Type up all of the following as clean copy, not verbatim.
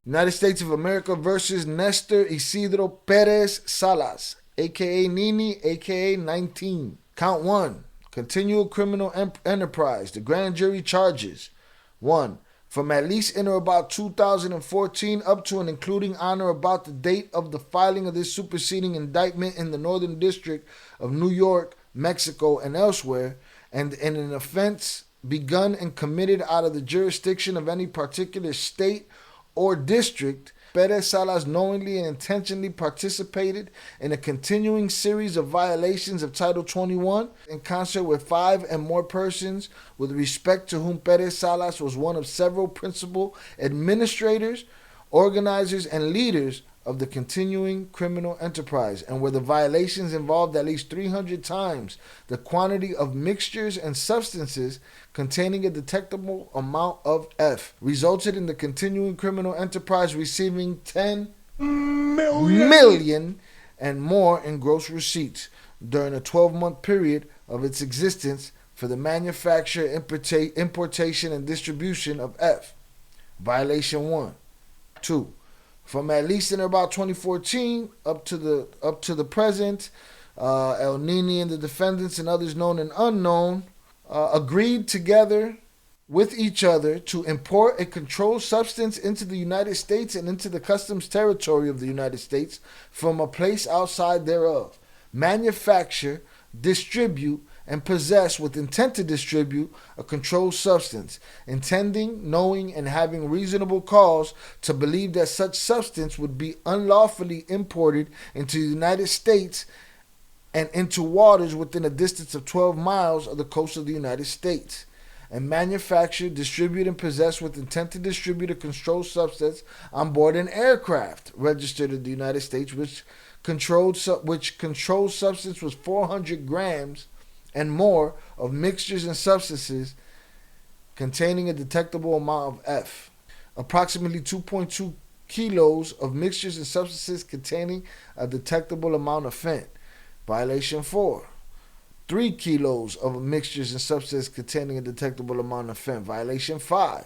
United States of America versus Nestor Isidro Perez Salas, aka Nini, aka 19. Count 1. Continual criminal enterprise. The grand jury charges 1. From at least in or about 2014 up to and including on or about the date of the filing of this superseding indictment in the Northern District of New York, Mexico, and elsewhere, and in an offense begun and committed out of the jurisdiction of any particular state or district, Perez Salas knowingly and intentionally participated in a continuing series of violations of Title 21 in concert with 5 and more persons with respect to whom Perez Salas was one of several principal administrators, organizers, and leaders of the continuing criminal enterprise, and where the violations involved at least 300 times the quantity of mixtures and substances containing a detectable amount of F, resulted in the continuing criminal enterprise receiving 10 million and more in gross receipts during a 12-month period of its existence for the manufacture, importation, and distribution of F. Violation 1. 2. From at least in about 2014 up to the present, El Nini and the defendants and others known and unknown agreed together with each other to import a controlled substance into the United States and into the customs territory of the United States from a place outside thereof, manufacture, distribute, and possess with intent to distribute a controlled substance, intending, knowing, and having reasonable cause to believe that such substance would be unlawfully imported into the United States and into waters within a distance of 12 miles of the coast of the United States, and manufacture, distribute, and possess with intent to distribute a controlled substance on board an aircraft registered in the United States, which controlled substance was 400 grams and more of mixtures and substances containing a detectable amount of F. Approximately 2.2 kilos of mixtures and substances containing a detectable amount of fent. Violation 4. 3 kilos of mixtures and substances containing a detectable amount of fent. Violation 5.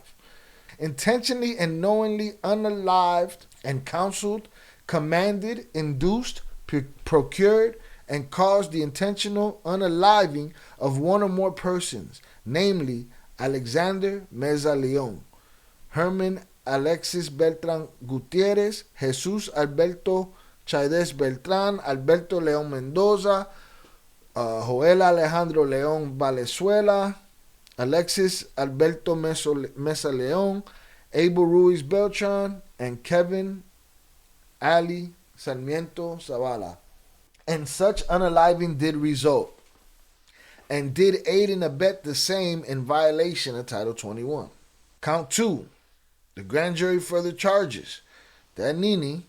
Intentionally and knowingly unalived and counseled, commanded, induced, procured, and caused the intentional unaliving of one or more persons, namely Alexander Meza Leon, Herman Alexis Beltran Gutierrez, Jesus Alberto Chávez Beltran, Alberto León Mendoza, Joel Alejandro León Valenzuela, Alexis Alberto Mesa León, Abel Ruiz Beltran, and Kevin Ali Sarmiento Zavala. And such unaliving did result, and did aid and abet the same in violation of Title 21. Count 2. The grand jury further charges that Nini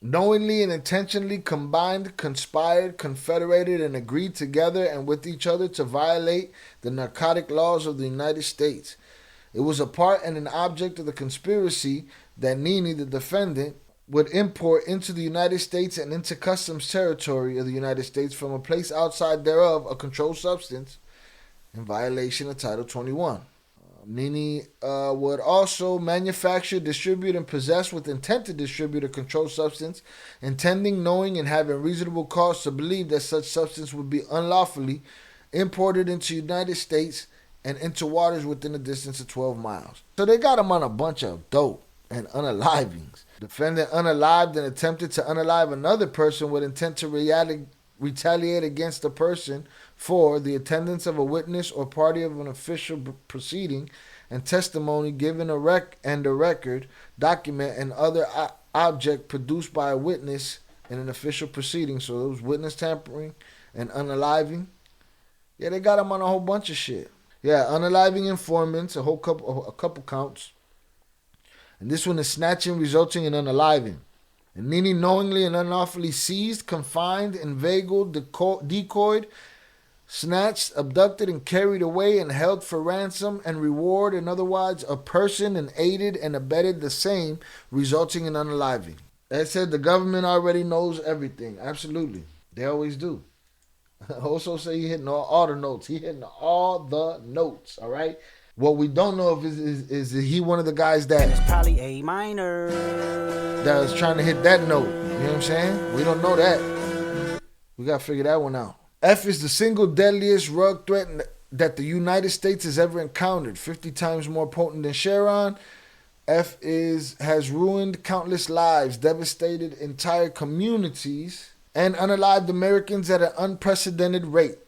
knowingly and intentionally combined, conspired, confederated, and agreed together and with each other to violate the narcotic laws of the United States. It was a part and an object of the conspiracy that Nini, the defendant, would import into the United States and into customs territory of the United States from a place outside thereof a controlled substance in violation of Title 21. Nini would also manufacture, distribute, and possess with intent to distribute a controlled substance, intending, knowing, and having reasonable cause to believe that such substance would be unlawfully imported into the United States and into waters within a distance of 12 miles. So they got him on a bunch of dope and unalivings. Defendant unalived and attempted to unalive another person with intent to retaliate against the person for the attendance of a witness or party of an official proceeding and testimony given a record, document, and other object produced by a witness in an official proceeding. So it was witness tampering and unaliving. Yeah, they got him on a whole bunch of shit. Yeah, unaliving informants, a couple counts. And this one is snatching, resulting in unaliving. And Nini knowingly and unlawfully seized, confined, inveigled, decoyed, snatched, abducted, and carried away and held for ransom and reward, and otherwise a person, and aided and abetted the same, resulting in unaliving. As I said, the government already knows everything. Absolutely. They always do. Also say he hitting all the notes. He hitting all the notes, all right? What we don't know if is he one of the guys that It's probably A minor that was trying to hit that note. You know what I'm saying? We don't know that. We gotta figure that one out. F is the single deadliest rug threat that the United States has ever encountered. 50 times more potent than Sharon. F has ruined countless lives, devastated entire communities, and unalived Americans at an unprecedented rate.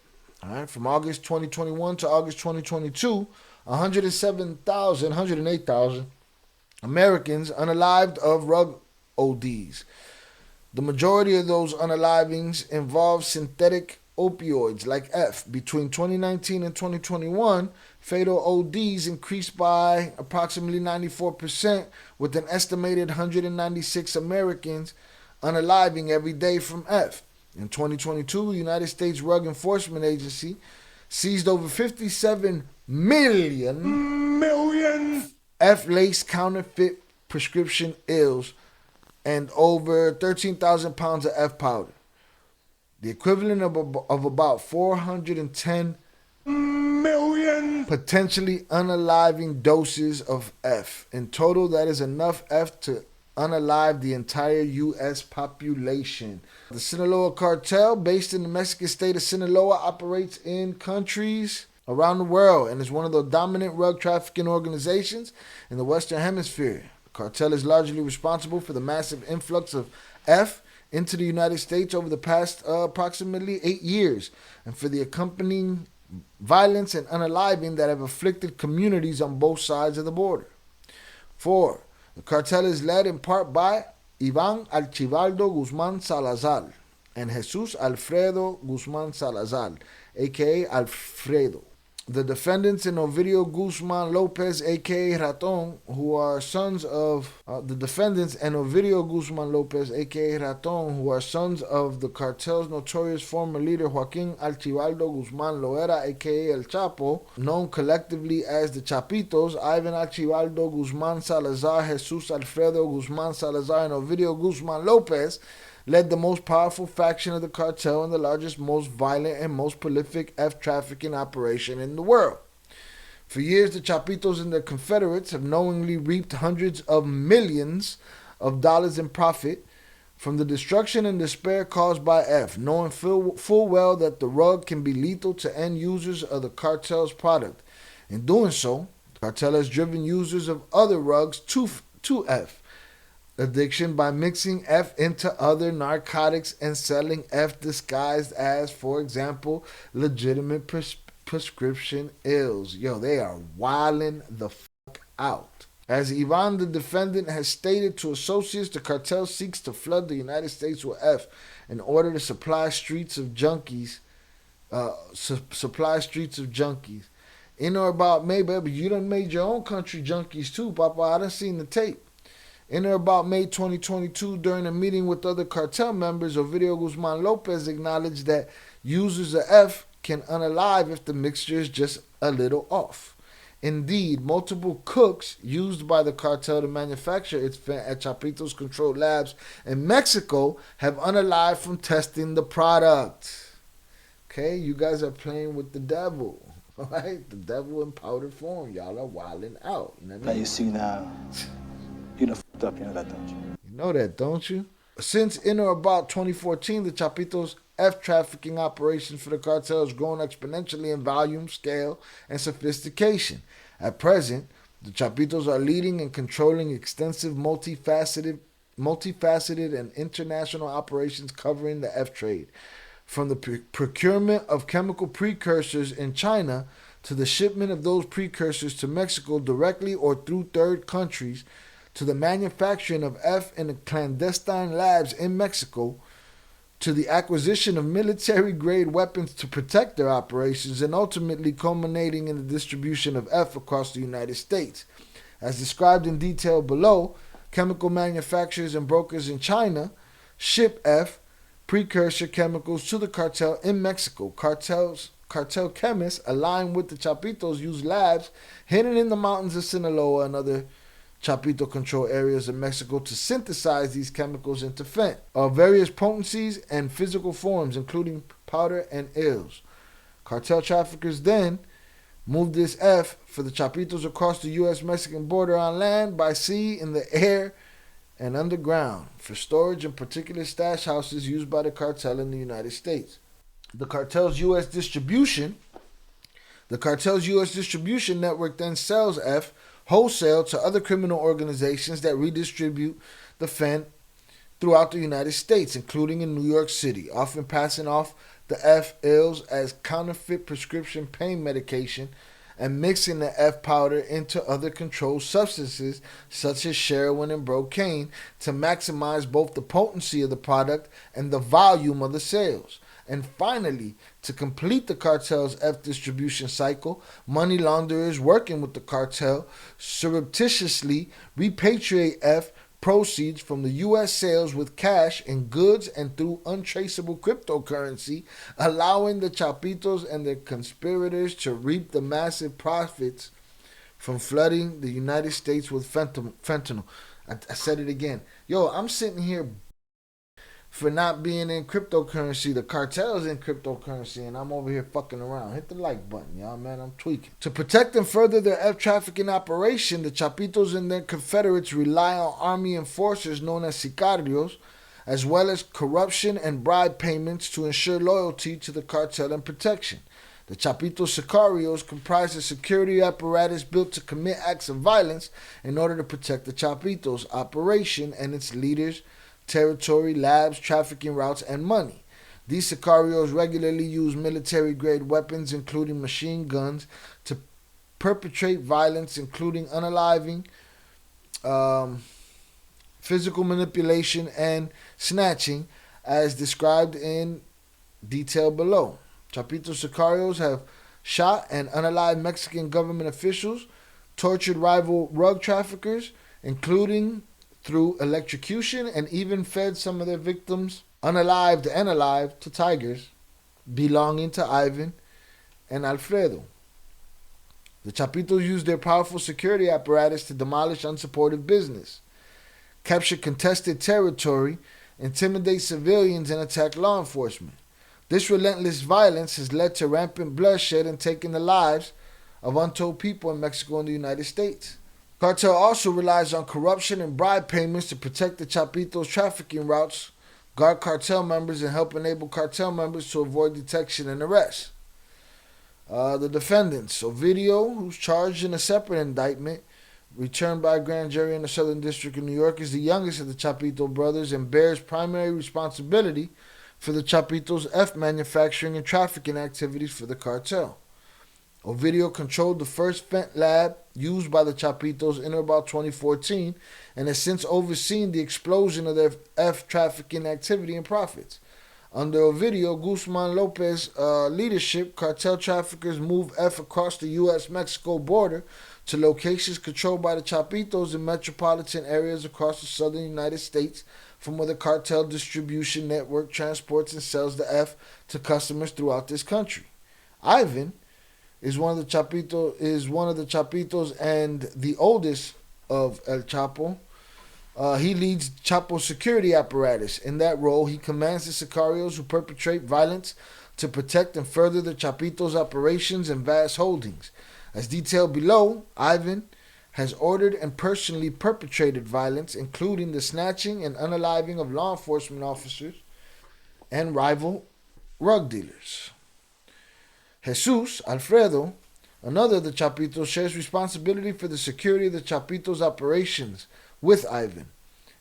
All right, from August 2021 to August 2022, 108,000 Americans unalived of rug ODs. The majority of those unalivings involve synthetic opioids like F. Between 2019 and 2021, fatal ODs increased by approximately 94%, with an estimated 196 Americans unaliving every day from F. In 2022, the United States Drug Enforcement Agency seized over 57 million F-laced counterfeit prescription ills and over 13,000 pounds of F powder, the equivalent of about 410 million potentially unaliving doses of F. In total, that is enough F to unalive the entire U.S. population. The Sinaloa Cartel, based in the Mexican state of Sinaloa, operates in countries around the world and is one of the dominant rug trafficking organizations in the Western Hemisphere. The cartel is largely responsible for the massive influx of F into the United States over the past approximately 8 years, and for the accompanying violence and unaliving that have afflicted communities on both sides of the border. 4. The cartel is led in part by Iván Archibaldo Guzmán Salazar and Jesus Alfredo Guzmán Salazar, a.k.a. Alfredo. The defendants in Ovidio Guzman Lopez, a.k.a. Raton, who are sons of the cartel's notorious former leader Joaquín Archibaldo Guzmán Loera, a.k.a. El Chapo, known collectively as the Chapitos. Ivan Archibaldo Guzmán Salazar, Jesus Alfredo Guzmán Salazar, and Ovidio Guzman Lopez led the most powerful faction of the cartel and the largest, most violent, and most prolific F trafficking operation in the world. For years, the Chapitos and their confederates have knowingly reaped hundreds of millions of dollars in profit from the destruction and despair caused by F, knowing full well that the rug can be lethal to end users of the cartel's product. In doing so, the cartel has driven users of other rugs to F addiction by mixing F into other narcotics and selling F disguised as, for example, legitimate prescription ills. Yo, they are wilding the fuck out. As Ivan, the defendant, has stated to associates, the cartel seeks to flood the United States with F in order to supply streets of junkies. In or about May, baby, you done made your own country junkies too, Papa. I done seen the tape. In or about May 2022, during a meeting with other cartel members, Ovidio Guzman Lopez acknowledged that users of F can unalive if the mixture is just a little off. Indeed, multiple cooks used by the cartel to manufacture its fentanyl at Chapitos controlled labs in Mexico have unalived from testing the product. Okay, you guys are playing with the devil. All right, the devil in powdered form. Y'all are wilding out. You know what I mean? You see now. You done fucked up, you know that, don't you? You know that, don't you? Since in or about 2014, the Chapitos' F trafficking operations for the cartel has grown exponentially in volume, scale, and sophistication. At present, the Chapitos are leading and controlling extensive, multifaceted and international operations covering the F trade, from the procurement of chemical precursors in China to the shipment of those precursors to Mexico directly or through third countries, to the manufacturing of F in the clandestine labs in Mexico, to the acquisition of military-grade weapons to protect their operations, and ultimately culminating in the distribution of F across the United States. As described in detail below, chemical manufacturers and brokers in China ship F precursor chemicals to the cartel in Mexico. Cartel chemists aligned with the Chapitos use labs hidden in the mountains of Sinaloa and other Chapito control areas of Mexico to synthesize these chemicals into fent of various potencies and physical forms, including powder and ills. Cartel traffickers then moved this F for the Chapitos across the U.S.-Mexican border on land, by sea, in the air, and underground for storage in particular stash houses used by the cartel in the United States. The cartel's U.S. distribution network then sells F wholesale to other criminal organizations that redistribute the fent throughout the United States, including in New York City, often passing off the F ills as counterfeit prescription pain medication and mixing the F powder into other controlled substances such as heroin and brocane to maximize both the potency of the product and the volume of the sales. And finally, to complete the cartel's F distribution cycle, money launderers working with the cartel surreptitiously repatriate F proceeds from the U.S. sales with cash in goods and through untraceable cryptocurrency, allowing the Chapitos and their conspirators to reap the massive profits from flooding the United States with fentanyl. I said it again. Yo, I'm sitting here for not being in cryptocurrency. The cartel's in cryptocurrency, and I'm over here fucking around. Hit the like button, y'all, man. I'm tweaking. To protect and further their F trafficking operation, the Chapitos and their confederates rely on army enforcers known as Sicarios, as well as corruption and bribe payments to ensure loyalty to the cartel and protection. The Chapito Sicarios comprise a security apparatus built to commit acts of violence in order to protect the Chapitos operation and its leaders' territory, labs, trafficking routes, and money. These Sicarios regularly use military-grade weapons, including machine guns, to perpetrate violence, including unaliving, physical manipulation, and snatching, as described in detail below. Chapito Sicarios have shot and unalived Mexican government officials, tortured rival rug traffickers, including through electrocution, and even fed some of their victims, unalived and alive, to tigers belonging to Ivan and Alfredo. The Chapitos use their powerful security apparatus to demolish unsupportive business, capture contested territory, intimidate civilians, and attack law enforcement. This relentless violence has led to rampant bloodshed and taken the lives of untold people in Mexico and the United States. Cartel also relies on corruption and bribe payments to protect the Chapitos' trafficking routes, guard cartel members, and help enable cartel members to avoid detection and arrest. The defendants, Ovidio, who's charged in a separate indictment, returned by a grand jury in the Southern District of New York, is the youngest of the Chapito brothers and bears primary responsibility for the Chapitos' F manufacturing and trafficking activities for the cartel. Ovidio controlled the first fent lab used by the Chapitos in about 2014 and has since overseen the explosion of their F trafficking activity and profits. Under Ovidio Guzman Lopez leadership, cartel traffickers move F across the U.S.-Mexico border to locations controlled by the Chapitos in metropolitan areas across the southern United States, from where the cartel distribution network transports and sells the F to customers throughout this country. Ivan is one of the Chapitos and the oldest of El Chapo. He leads Chapo's security apparatus. In that role, he commands the Sicarios who perpetrate violence to protect and further the Chapitos' operations and vast holdings. As detailed below, Ivan has ordered and personally perpetrated violence, including the snatching and unaliving of law enforcement officers and rival rug dealers. Jesus Alfredo, another of the Chapitos, shares responsibility for the security of the Chapitos' operations with Ivan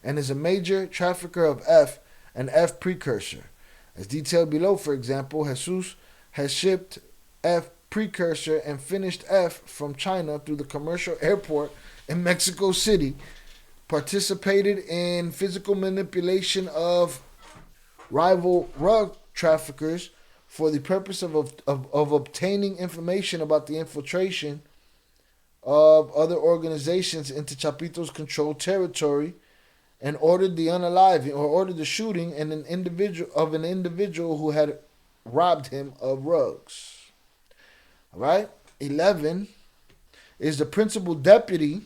and is a major trafficker of F and F precursor. As detailed below, for example, Jesus has shipped F precursor and finished F from China through the commercial airport in Mexico City, participated in physical manipulation of rival rug traffickers for the purpose of obtaining information about the infiltration of other organizations into Chapito's controlled territory, and ordered the unaliving or ordered the shooting and an individual who had robbed him of rugs. All right? 11 is the principal deputy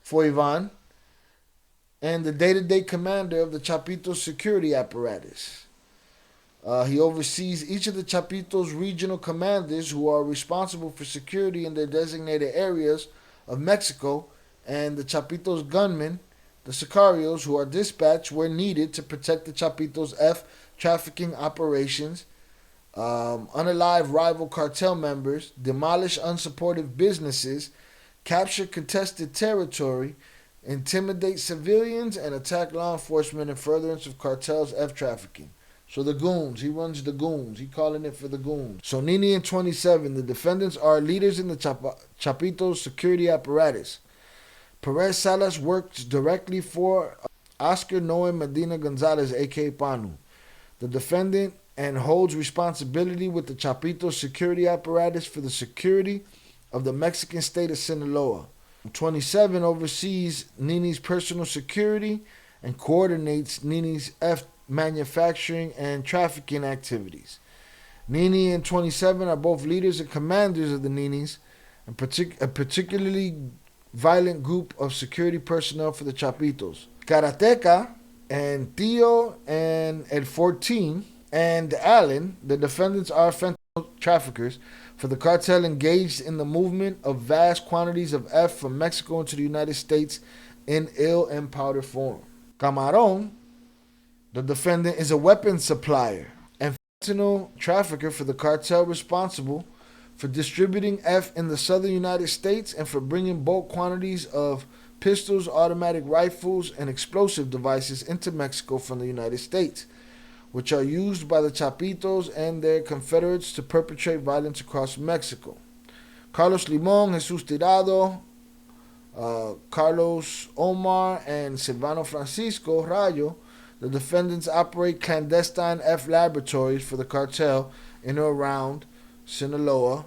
for Ivan and the day-to-day commander of the Chapito security apparatus. He oversees each of the Chapitos regional commanders who are responsible for security in their designated areas of Mexico, and the Chapitos gunmen, the Sicarios, who are dispatched where needed to protect the Chapitos F trafficking operations, unalive rival cartel members, demolish unsupportive businesses, capture contested territory, intimidate civilians, and attack law enforcement in furtherance of cartels F trafficking. So the goons, he runs the goons. He calling it for the goons. So Nini and 27, the defendants are leaders in the Chapitos security apparatus. Perez Salas works directly for Oscar Noe Medina Gonzalez, a.k.a. Panu, the defendant, and holds responsibility with the Chapitos security apparatus for the security of the Mexican state of Sinaloa. 27 oversees Nini's personal security and coordinates Nini's F manufacturing and trafficking activities. Nini and 27 are both leaders and commanders of the Ninis, a particularly violent group of security personnel for the Chapitos. Karateka and Theo and El 14 and Allen, the defendants, are fentanyl traffickers for the cartel engaged in the movement of vast quantities of F from Mexico into the United States in ill and powder form. Camarón, the defendant, is a weapons supplier and fentanyl trafficker for the cartel responsible for distributing F in the southern United States and for bringing bulk quantities of pistols, automatic rifles, and explosive devices into Mexico from the United States, which are used by the Chapitos and their confederates to perpetrate violence across Mexico. Carlos Limon, Jesus Tirado, Carlos Omar, and Silvano Francisco Rayo, the defendants, operate clandestine F laboratories for the cartel in or around Sinaloa,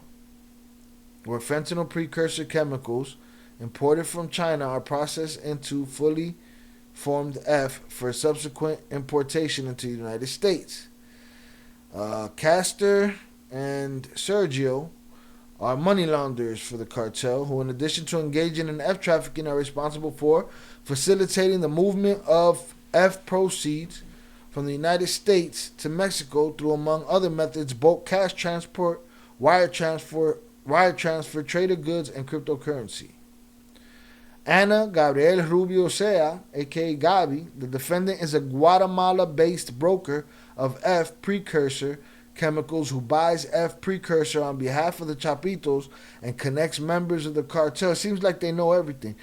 where fentanyl precursor chemicals imported from China are processed into fully formed F for subsequent importation into the United States. Castor and Sergio are money launderers for the cartel, who in addition to engaging in F trafficking are responsible for facilitating the movement of F proceeds from the United States to Mexico through, among other methods, bulk cash transport, wire transfer, trade of goods, and cryptocurrency. Ana Gabriel Rubio Sea, a.k.a. Gabi, the defendant, is a Guatemala-based broker of F precursor chemicals who buys F precursor on behalf of the Chapitos and connects members of the cartel. It seems like they know everything.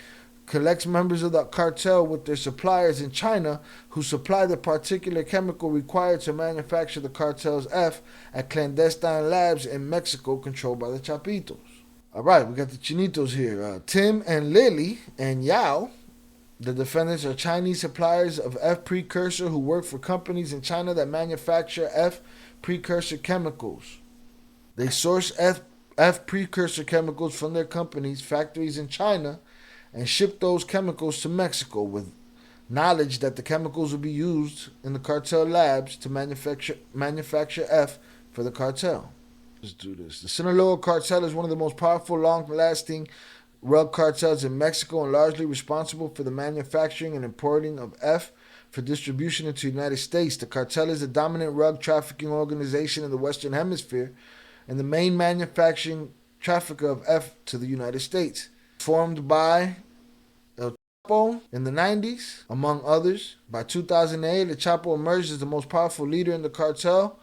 Collects members of the cartel with their suppliers in China who supply the particular chemical required to manufacture the cartel's F at clandestine labs in Mexico controlled by the Chapitos. All right, we got the Chinitos here. Tim and Lily and Yao, the defendants, are Chinese suppliers of F precursor who work for companies in China that manufacture F precursor chemicals. They source F precursor chemicals from their companies' factories in China and ship those chemicals to Mexico with knowledge that the chemicals will be used in the cartel labs to manufacture F for the cartel. Let's do this. The Sinaloa cartel is one of the most powerful, long-lasting drug cartels in Mexico and largely responsible for the manufacturing and importing of F for distribution into the United States. The cartel is the dominant drug trafficking organization in the Western Hemisphere and the main manufacturing trafficker of F to the United States. Formed by El Chapo in the 90s, among others. By 2008, El Chapo emerged as the most powerful leader in the cartel,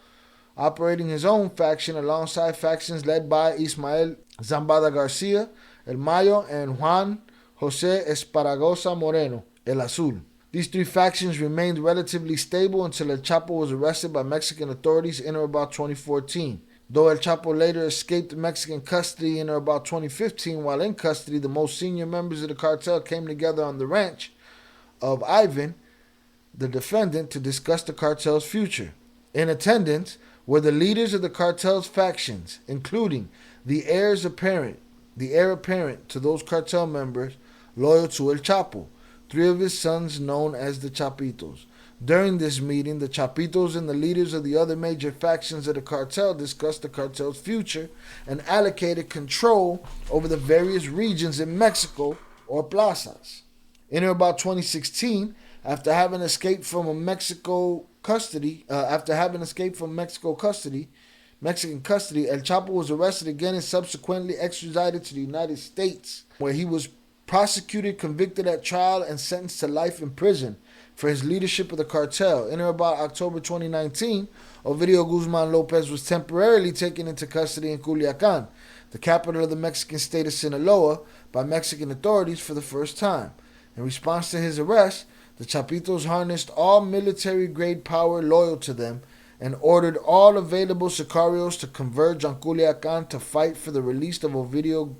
operating his own faction alongside factions led by Ismael Zambada Garcia, El Mayo, and Juan Jose Esparragosa Moreno, El Azul. These three factions remained relatively stable until El Chapo was arrested by Mexican authorities in or about 2014. Though El Chapo later escaped Mexican custody in or about 2015, while in custody, the most senior members of the cartel came together on the ranch of Ivan, the defendant, to discuss the cartel's future. In attendance were the leaders of the cartel's factions, including the heir apparent to those cartel members loyal to El Chapo, three of his sons known as the Chapitos. During this meeting, the Chapitos and the leaders of the other major factions of the cartel discussed the cartel's future and allocated control over the various regions in Mexico, or plazas. In or about 2016, after having escaped from a Mexico custody, after having escaped from Mexican custody, El Chapo was arrested again and subsequently extradited to the United States, where he was prosecuted, convicted at trial, and sentenced to life in prison for his leadership of the cartel. In or about October 2019, Ovidio Guzman Lopez was temporarily taken into custody in Culiacan, the capital of the Mexican state of Sinaloa, by Mexican authorities for the first time. In response to his arrest, the Chapitos harnessed all military-grade power loyal to them and ordered all available sicarios to converge on Culiacan to fight for the release of Ovidio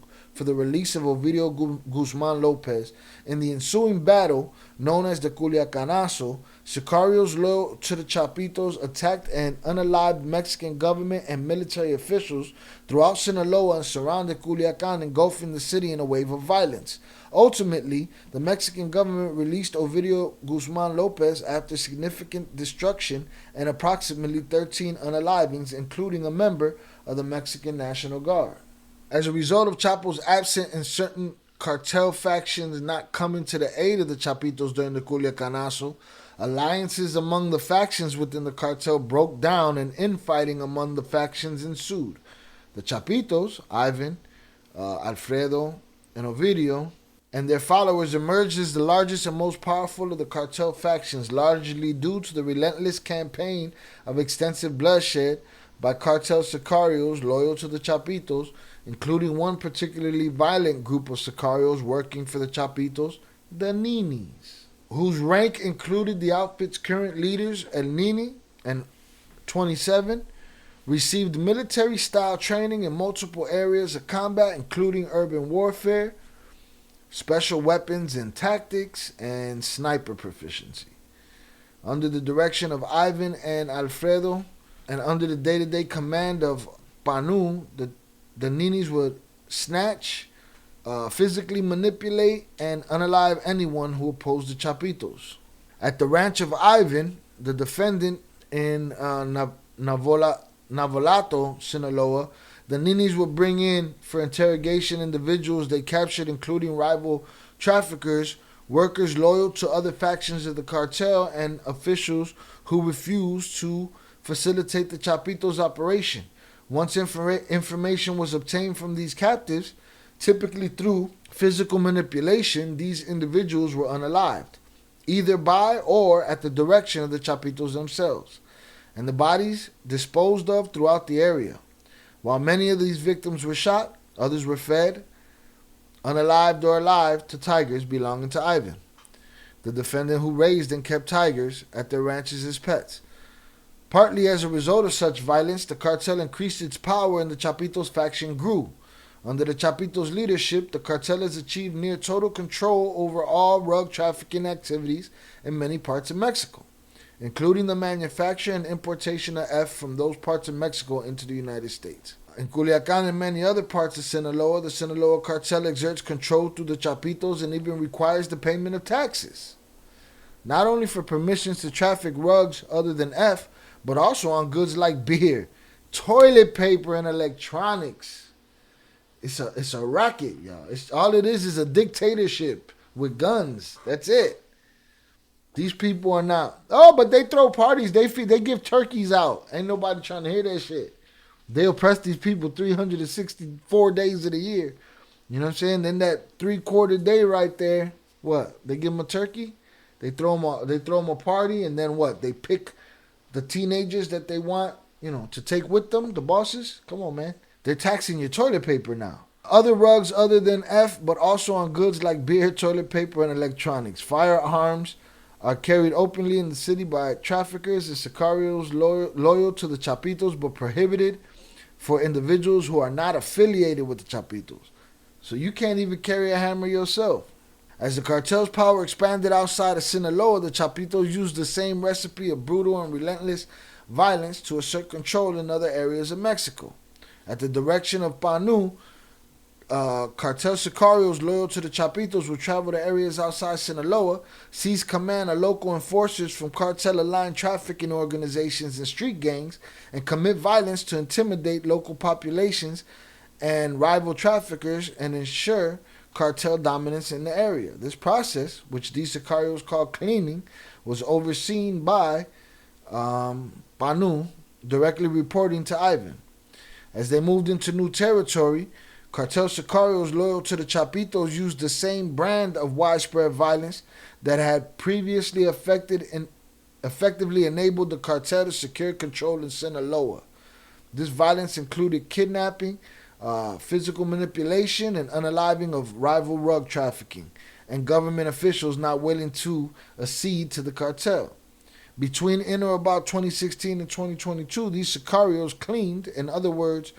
Guzman Lopez. In the ensuing battle, known as the Culiacanazo, sicarios loyal to the Chapitos attacked and unalived Mexican government and military officials throughout Sinaloa and surrounded Culiacan, engulfing the city in a wave of violence. Ultimately, the Mexican government released Ovidio Guzman Lopez after significant destruction and approximately 13 unalivings, including a member of the Mexican National Guard. As a result of Chapo's absence and certain cartel factions not coming to the aid of the Chapitos during the Culiacanazo, alliances among the factions within the cartel broke down and infighting among the factions ensued. The Chapitos, Ivan, Alfredo, and Ovidio, and their followers emerged as the largest and most powerful of the cartel factions, largely due to the relentless campaign of extensive bloodshed by cartel sicarios loyal to the Chapitos, including one particularly violent group of sicarios working for the Chapitos, the Ninis, whose rank included the outfit's current leaders, El Nini and 27, received military-style training in multiple areas of combat, including urban warfare, special weapons and tactics, and sniper proficiency. Under the direction of Ivan and Alfredo, and under the day-to-day command of Panu, the Ninis would snatch, physically manipulate, and unalive anyone who opposed the Chapitos. At the ranch of Ivan, the defendant in Navolato, Sinaloa, the Ninis would bring in for interrogation individuals they captured, including rival traffickers, workers loyal to other factions of the cartel, and officials who refused to facilitate the Chapitos' operation. Once information was obtained from these captives, typically through physical manipulation, these individuals were unalived, either by or at the direction of the Chapitos themselves, and the bodies disposed of throughout the area. While many of these victims were shot, others were fed, unalived or alive, to tigers belonging to Ivan, the defendant who raised and kept tigers at their ranches as pets. Partly as a result of such violence, the cartel increased its power and the Chapitos faction grew. Under the Chapitos' leadership, the cartel has achieved near total control over all drug trafficking activities in many parts of Mexico, including the manufacture and importation of F from those parts of Mexico into the United States. In Culiacan and many other parts of Sinaloa, the Sinaloa cartel exerts control through the Chapitos and even requires the payment of taxes, not only for permissions to traffic rugs other than F, but also on goods like beer, toilet paper, and electronics. It's a racket, y'all. All it is a dictatorship with guns. That's it. These people are not. Oh, but they throw parties. They give turkeys out. Ain't nobody trying to hear that shit. They oppress these people 364 days of the year. You know what I'm saying? Then that 3/4 day right there, what? They give them a turkey. They throw them a party, and then what? They pick the teenagers that they want, to take with them, the bosses. Come on, man. They're taxing your toilet paper now. Other rugs other than F, but also on goods like beer, toilet paper, and electronics. Firearms are carried openly in the city by traffickers and sicarios loyal to the Chapitos, but prohibited for individuals who are not affiliated with the Chapitos. So you can't even carry a hammer yourself. As the cartel's power expanded outside of Sinaloa, the Chapitos used the same recipe of brutal and relentless violence to assert control in other areas of Mexico. At the direction of Panu, cartel sicarios loyal to the Chapitos would travel to areas outside Sinaloa, seize command of local enforcers from cartel-aligned trafficking organizations and street gangs, and commit violence to intimidate local populations and rival traffickers and ensure cartel dominance in the area. This process, which these sicarios called cleaning, was overseen by Panu, directly reporting to Ivan. As they moved into new territory, Cartel Sicarios loyal to the Chapitos used the same brand of widespread violence that had previously effectively enabled the cartel to secure control in Sinaloa. This violence included kidnapping, physical manipulation, and unaliving of rival drug trafficking, and government officials not willing to accede to the cartel. Between in or about 2016 and 2022, these sicarios cleaned, in other words,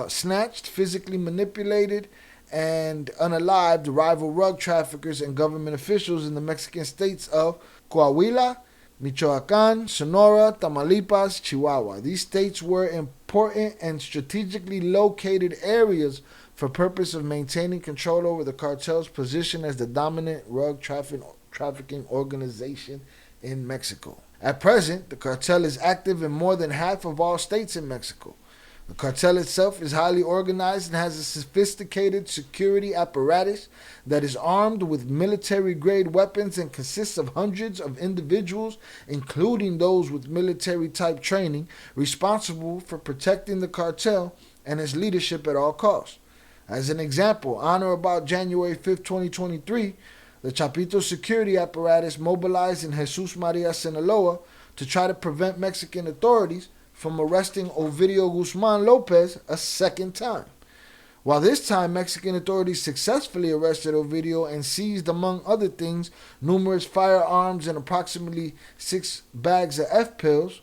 snatched, physically manipulated, and unalived rival drug traffickers and government officials in the Mexican states of Coahuila, Michoacán, Sonora, Tamaulipas, Chihuahua. These states were important and strategically located areas for purpose of maintaining control over the cartel's position as the dominant drug trafficking organization in Mexico. At present, the cartel is active in more than half of all states in Mexico. The cartel itself is highly organized and has a sophisticated security apparatus that is armed with military-grade weapons and consists of hundreds of individuals, including those with military-type training, responsible for protecting the cartel and its leadership at all costs. As an example, on or about January 5th, 2023, the Chapito security apparatus mobilized in Jesus Maria, Sinaloa to try to prevent Mexican authorities from arresting Ovidio Guzman Lopez a second time. While this time Mexican authorities successfully arrested Ovidio and seized, among other things, numerous firearms and approximately 6 bags of F-pills,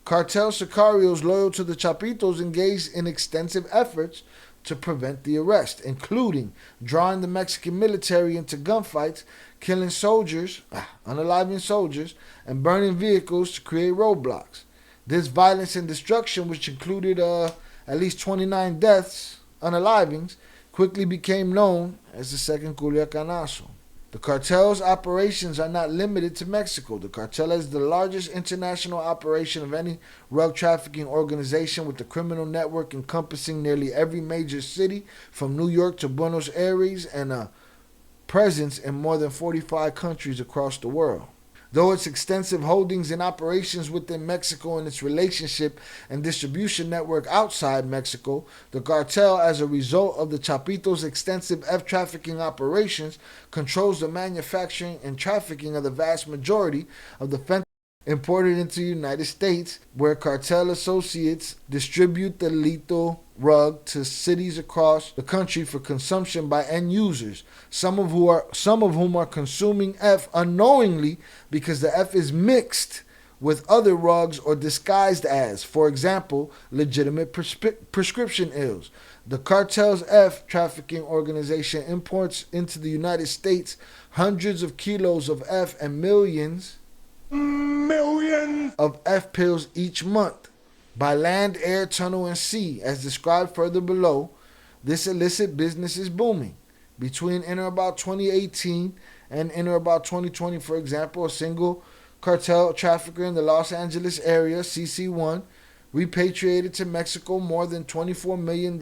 cartel sicarios loyal to the Chapitos engaged in extensive efforts to prevent the arrest, including drawing the Mexican military into gunfights, killing soldiers, unaliving soldiers, and burning vehicles to create roadblocks. This violence and destruction, which included at least 29 deaths, unalivings, quickly became known as the Second Culiacanazo. The cartel's operations are not limited to Mexico. The cartel is the largest international operation of any drug trafficking organization, with a criminal network encompassing nearly every major city from New York to Buenos Aires and a presence in more than 45 countries across the world. Though its extensive holdings and operations within Mexico and its relationship and distribution network outside Mexico, the cartel, as a result of the Chapitos' extensive F-trafficking operations, controls the manufacturing and trafficking of the vast majority of the fentanyl imported into the United States, where cartel associates distribute the lethal drug to cities across the country for consumption by end users, some of whom are consuming F unknowingly because the F is mixed with other drugs or disguised as, for example, legitimate prescription ills. The cartel's F trafficking organization imports into the United States hundreds of kilos of F and millions of F pills each month by land, air, tunnel, and sea. As described further below, this illicit business is booming. Between in or about 2018 and in or about 2020, for example, a single cartel trafficker in the Los Angeles area, CC1, repatriated to Mexico more than $24 million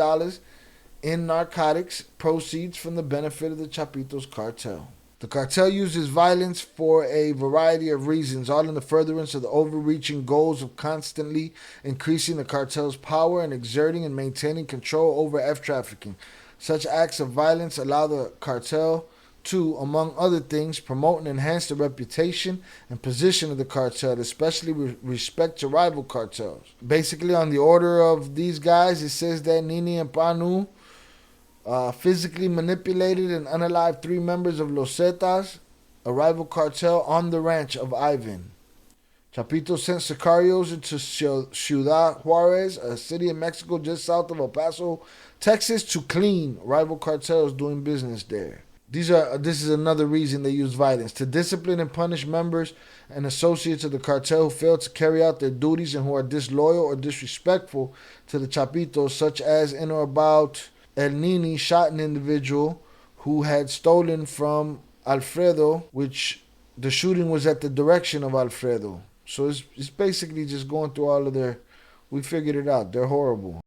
in narcotics proceeds from the benefit of the Chapitos cartel. The cartel uses violence for a variety of reasons, all in the furtherance of the overreaching goals of constantly increasing the cartel's power and exerting and maintaining control over F-trafficking. Such acts of violence allow the cartel to, among other things, promote and enhance the reputation and position of the cartel, especially with respect to rival cartels. Basically, on the order of these guys, it says that Nini and Panu physically manipulated and unalived 3 members of Los Zetas, a rival cartel, on the ranch of Ivan. Chapito sent sicarios into Ciudad Juarez, a city in Mexico just south of El Paso, Texas, to clean rival cartels doing business there. This is another reason they use violence: to discipline and punish members and associates of the cartel who fail to carry out their duties and who are disloyal or disrespectful to the Chapitos, such as in or about El Nini shot an individual who had stolen from Alfredo, which the shooting was at the direction of Alfredo. So it's basically just going through all of their... We figured it out. They're horrible.